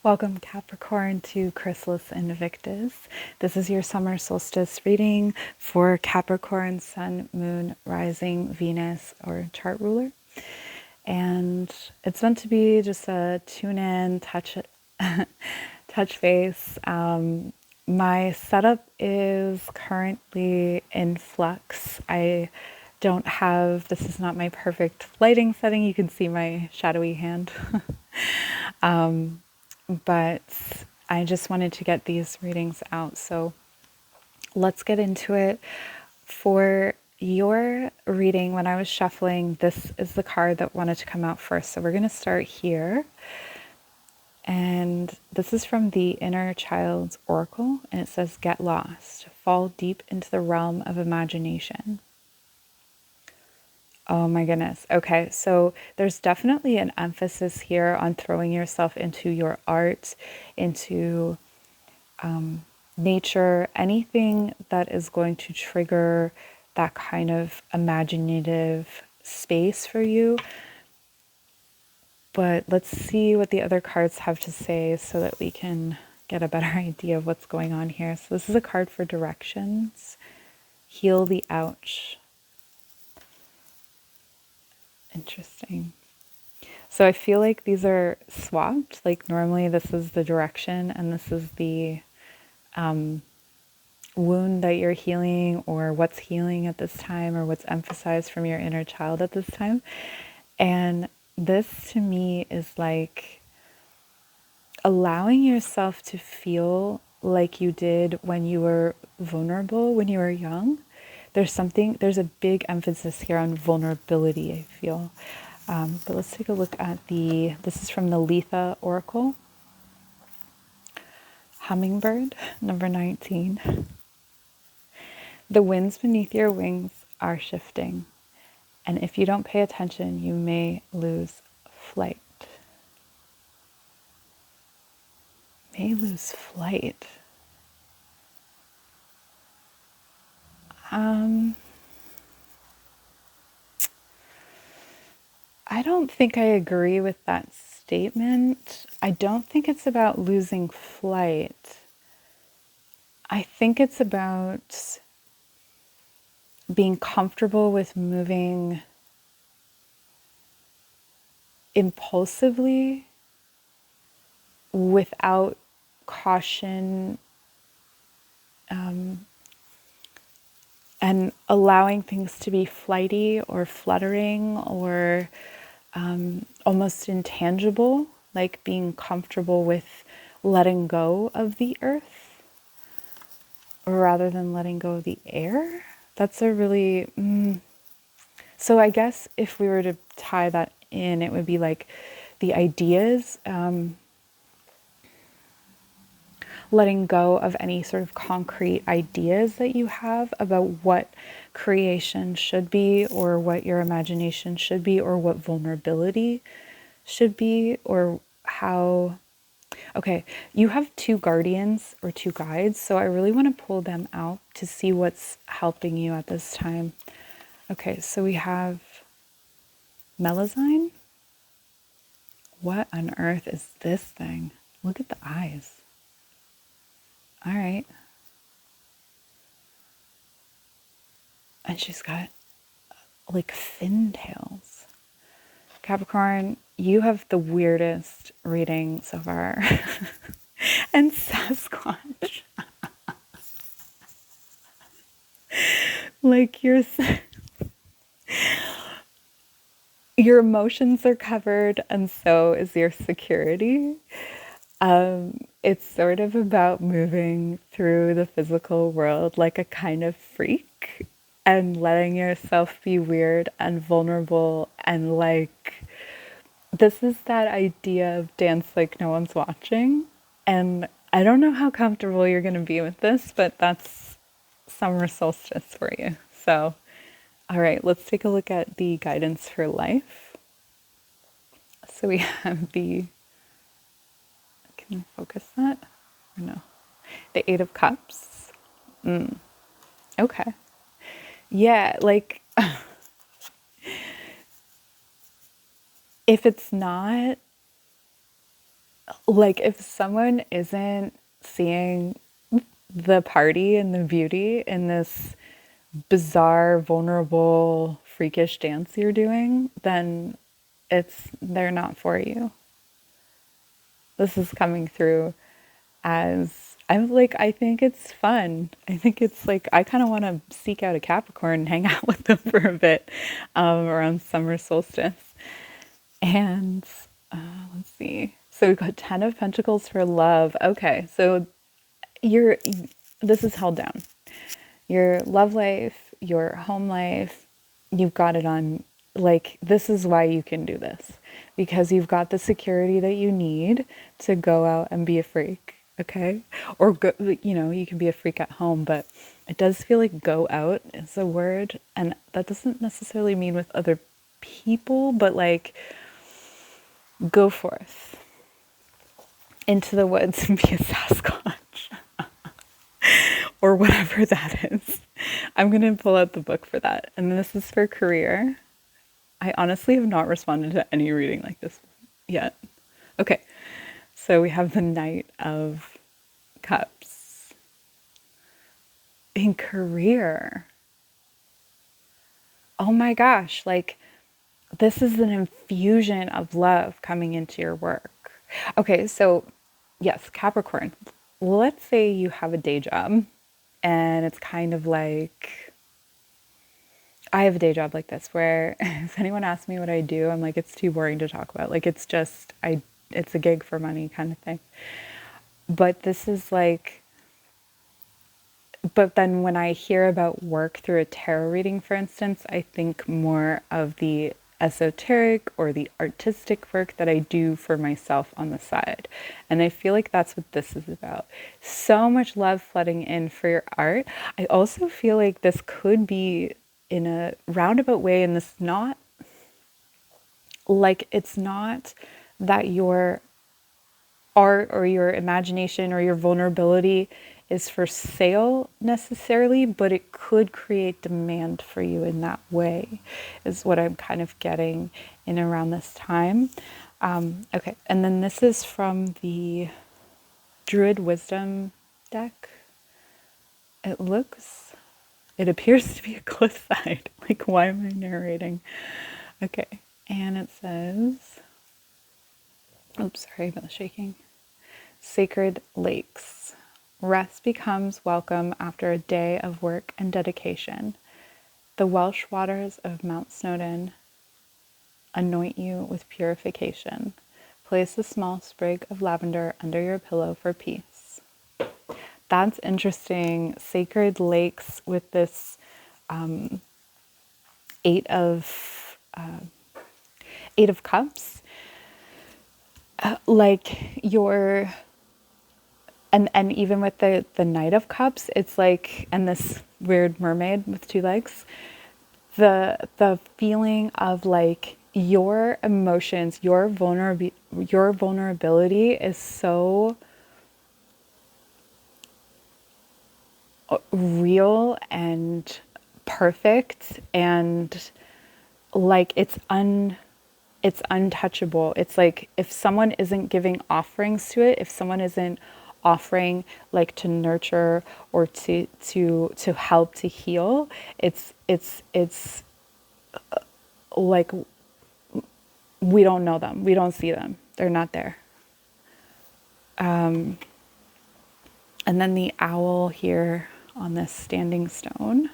Welcome, Capricorn, to Chrysalis Invictus. This is your summer solstice reading for Capricorn, Sun, Moon, Rising, Venus, or chart ruler. And it's meant to be just a tune in, touch base. My setup is currently in flux. I don't have, this is not my perfect lighting setting. You can see my shadowy hand. But I just wanted to get these readings out. So let's get into it. For your reading, when I was shuffling, this is the card that wanted to come out first. So we're going to start here. And this is from the Inner Child's Oracle. And it says, get lost, fall deep into the realm of imagination. Oh my goodness. Okay, so there's definitely an emphasis here on throwing yourself into your art, into nature, anything that is going to trigger that kind of imaginative space for you. But let's see what the other cards have to say so that we can get a better idea of what's going on here. So this is a card for directions. Heal the ouch. Interesting. So I feel like these are swapped. Like normally this is the direction and this is the wound that you're healing, or what's healing at this time, or what's emphasized from your inner child at this time. And this to me is like allowing yourself to feel like you did when you were vulnerable, when you were young. There's a big emphasis here on vulnerability, I feel. But let's take a look at this is from the Litha Oracle. Hummingbird, number 19. The winds beneath your wings are shifting, and if you don't pay attention, you may lose flight. May lose flight. I don't think I agree with that statement. I don't think it's about losing flight. I think it's about being comfortable with moving impulsively without caution, and allowing things to be flighty or fluttering or almost intangible, like being comfortable with letting go of the earth rather than letting go of the air. That's a really... So I guess if we were to tie that in, it would be like the ideas, letting go of any sort of concrete ideas that you have about what creation should be, or what your imagination should be, or what vulnerability should be, or how... Okay, you have two guardians or two guides, so I really want to pull them out to see what's helping you at this time. Okay, so we have Melazine. What on earth is this thing? Look at the eyes. All right. And she's got like fin tails. Capricorn, you have the weirdest reading so far. And Sasquatch. Like your emotions are covered, and so is your security. It's sort of about moving through the physical world like a kind of freak and letting yourself be weird and vulnerable, and like this is that idea of dance like no one's watching. And I don't know how comfortable you're going to be with this, but that's summer solstice for you. So, all right, let's take a look at the guidance for life. So we have can you focus that? Or no? The Eight of Cups. Okay. Yeah, like if it's not like if someone isn't seeing the party and the beauty in this bizarre, vulnerable, freakish dance you're doing, then they're not for you. This is coming through as I'm like, I think it's fun. I think it's like, I kind of want to seek out a Capricorn and hang out with them for a bit around summer solstice. And let's see. So we've got 10 of Pentacles for love. Okay, so you're, this is held down. Your love life, your home life, you've got it on. Like, this is why you can do this, because you've got the security that you need to go out and be a freak. Okay. Or go, you know, you can be a freak at home, but it does feel like go out is a word. And that doesn't necessarily mean with other people, but like go forth into the woods and be a Sasquatch or whatever that is. I'm going to pull out the book for that. And this is for career. I honestly have not responded to any reading like this yet. Okay, so we have the Knight of Cups. In career, oh my gosh, like this is an infusion of love coming into your work. Okay, so yes, Capricorn, let's say you have a day job and it's kind of like, I have a day job like this where if anyone asks me what I do, I'm like, it's too boring to talk about. Like, it's just, it's a gig for money kind of thing. But this is like, but then when I hear about work through a tarot reading, for instance, I think more of the esoteric or the artistic work that I do for myself on the side. And I feel like that's what this is about. So much love flooding in for your art. I also feel like this could be in a roundabout way, and this not like, it's not that your art or your imagination or your vulnerability is for sale necessarily, but it could create demand for you in that way, is what I'm kind of getting in around this time. Okay, and then this is from the Druid Wisdom deck. It appears to be a cliffside. Like, why am I narrating? Okay, and it says, oops, sorry about the shaking. Sacred lakes. Rest becomes welcome after a day of work and dedication. The Welsh waters of Mount Snowdon anoint you with purification. Place a small sprig of lavender under your pillow for peace. That's interesting. Sacred lakes with this eight of cups. Like your, and even with the Knight of Cups, it's like, and this weird mermaid with two legs, the feeling of like your emotions, your vulnerability is so real and perfect, and like it's untouchable. It's like if someone isn't giving offerings to it, if someone isn't offering like to nurture or to help to heal, it's like we don't know them, we don't see them, they're not there. And then the owl here on this standing stone,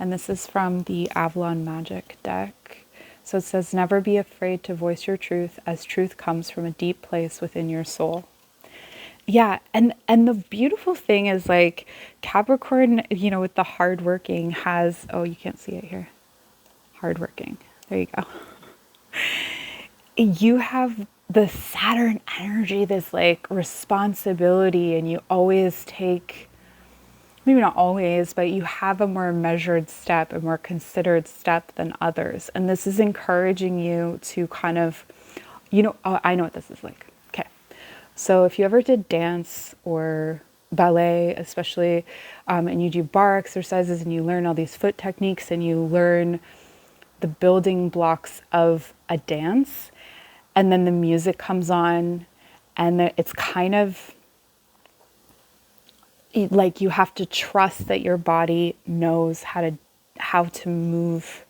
and this is from the Avalon Magic deck. So it says, never be afraid to voice your truth, as truth comes from a deep place within your soul. Yeah, and the beautiful thing is like Capricorn, you know, with the hardworking has, oh, you can't see it here. Hardworking. There you go. You have the Saturn energy, this like responsibility, and you always take, maybe not always, but you have a more measured step, a more considered step than others. And this is encouraging you to kind of, you know, oh, I know what this is like. Okay. So if you ever did dance or ballet, especially, and you do bar exercises and you learn all these foot techniques and you learn the building blocks of a dance, and then the music comes on And it's kind of like you have to trust that your body knows how to move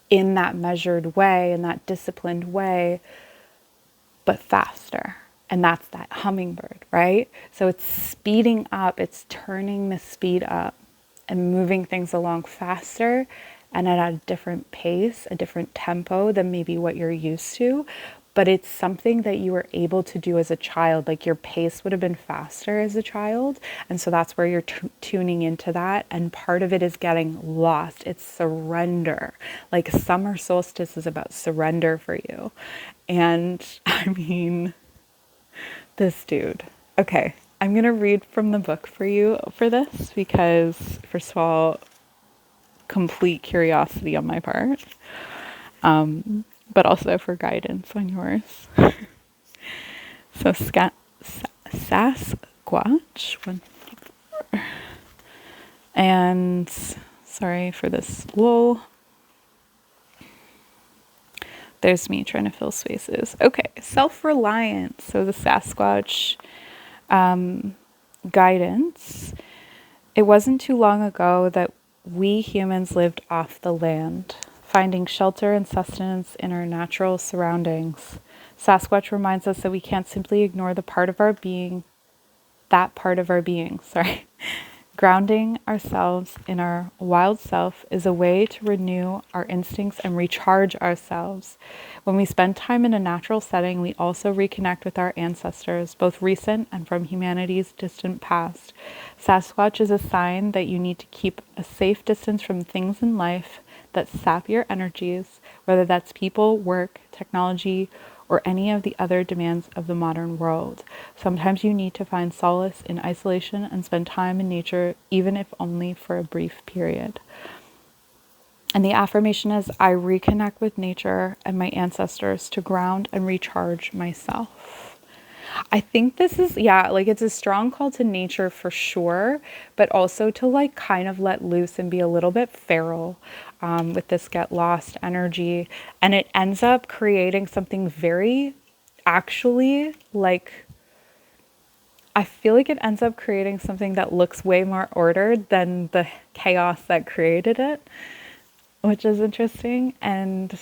in that measured way, in that disciplined way, but faster. And that's that hummingbird, right? So it's speeding up, it's turning the speed up and moving things along faster and at a different pace, a different tempo than maybe what you're used to. But it's something that you were able to do as a child. Like your pace would have been faster as a child. And so that's where you're tuning into that. And part of it is getting lost. It's surrender. Like summer solstice is about surrender for you. And I mean, this dude. Okay, I'm going to read from the book for you for this because, first of all, complete curiosity on my part, but also for guidance on yours. So, Sasquatch, and sorry for this lull. There's me trying to fill spaces. Okay, self-reliance. So the Sasquatch guidance. It wasn't too long ago that we humans lived off the land, finding shelter and sustenance in our natural surroundings. Sasquatch reminds us that we can't simply ignore that part of our being, sorry. Grounding ourselves in our wild self is a way to renew our instincts and recharge ourselves. When we spend time in a natural setting, we also reconnect with our ancestors, both recent and from humanity's distant past. Sasquatch is a sign that you need to keep a safe distance from things in life that sap your energies, whether that's people, work, technology, or any of the other demands of the modern world. Sometimes you need to find solace in isolation and spend time in nature, even if only for a brief period. And the affirmation is, I reconnect with nature and my ancestors to ground and recharge myself. I think this is, like it's a strong call to nature for sure, but also to like kind of let loose and be a little bit feral with this get lost energy. And it ends up creating something very actually like, I feel like it ends up creating something that looks way more ordered than the chaos that created it, which is interesting. And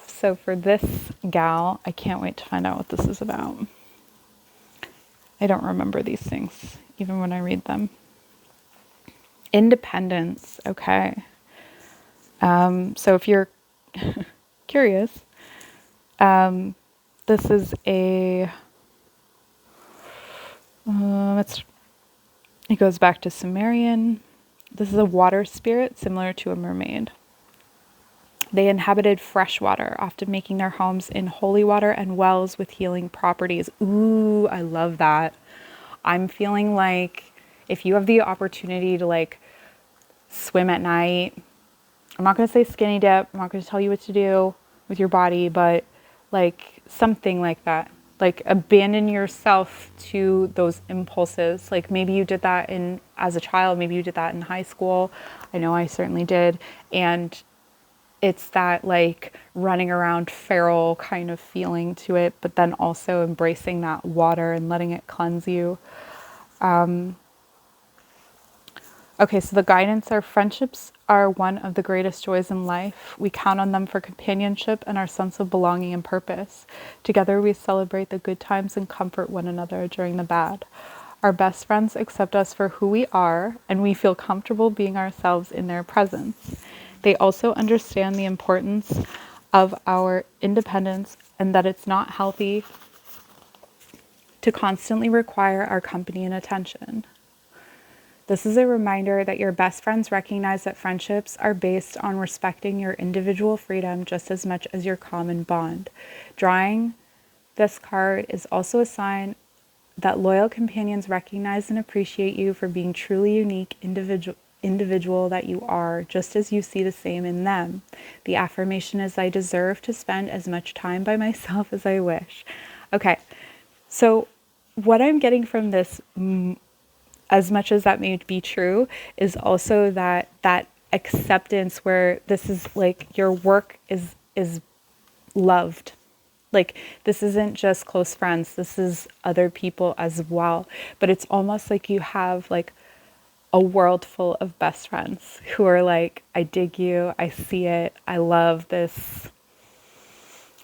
so for this gal, I can't wait to find out what this is about. I don't remember these things, even when I read them. Independence, okay. So if you're curious, this is it goes back to Sumerian. This is a water spirit similar to a mermaid. They inhabited fresh water, often making their homes in holy water and wells with healing properties. Ooh, I love that. I'm feeling like if you have the opportunity to like swim at night, I'm not going to say skinny dip, I'm not going to tell you what to do with your body, but like something like that. Like abandon yourself to those impulses. Like maybe you did that as a child, maybe you did that in high school. I know I certainly did. And it's that like running around feral kind of feeling to it, but then also embracing that water and letting it cleanse you. Okay, so the guidance are friendships are one of the greatest joys in life. We count on them for companionship and our sense of belonging and purpose. Together we celebrate the good times and comfort one another during the bad. Our best friends accept us for who we are, and we feel comfortable being ourselves in their presence. They also understand the importance of our independence and that it's not healthy to constantly require our company and attention. This is a reminder that your best friends recognize that friendships are based on respecting your individual freedom just as much as your common bond. Drawing this card is also a sign that loyal companions recognize and appreciate you for being truly unique individual that you are, just as you see the same in them. The affirmation is, I deserve to spend as much time by myself as I wish. Okay, so what I'm getting from this, as much as that may be true, is also that acceptance where this is like your work is loved. Like, this isn't just close friends, this is other people as well. But it's almost like you have like a world full of best friends who are like, I dig you, I see it, I love this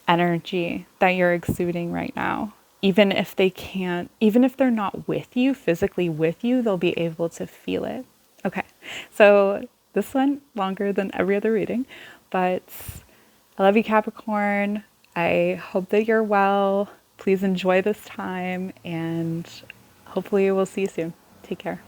energy that you're exuding right now. Even if they can't, even if they're not with you, physically with you, they'll be able to feel it. Okay, so this one longer than every other reading, but I love you, Capricorn. I hope that you're well. Please enjoy this time, and hopefully we'll see you soon. Take care.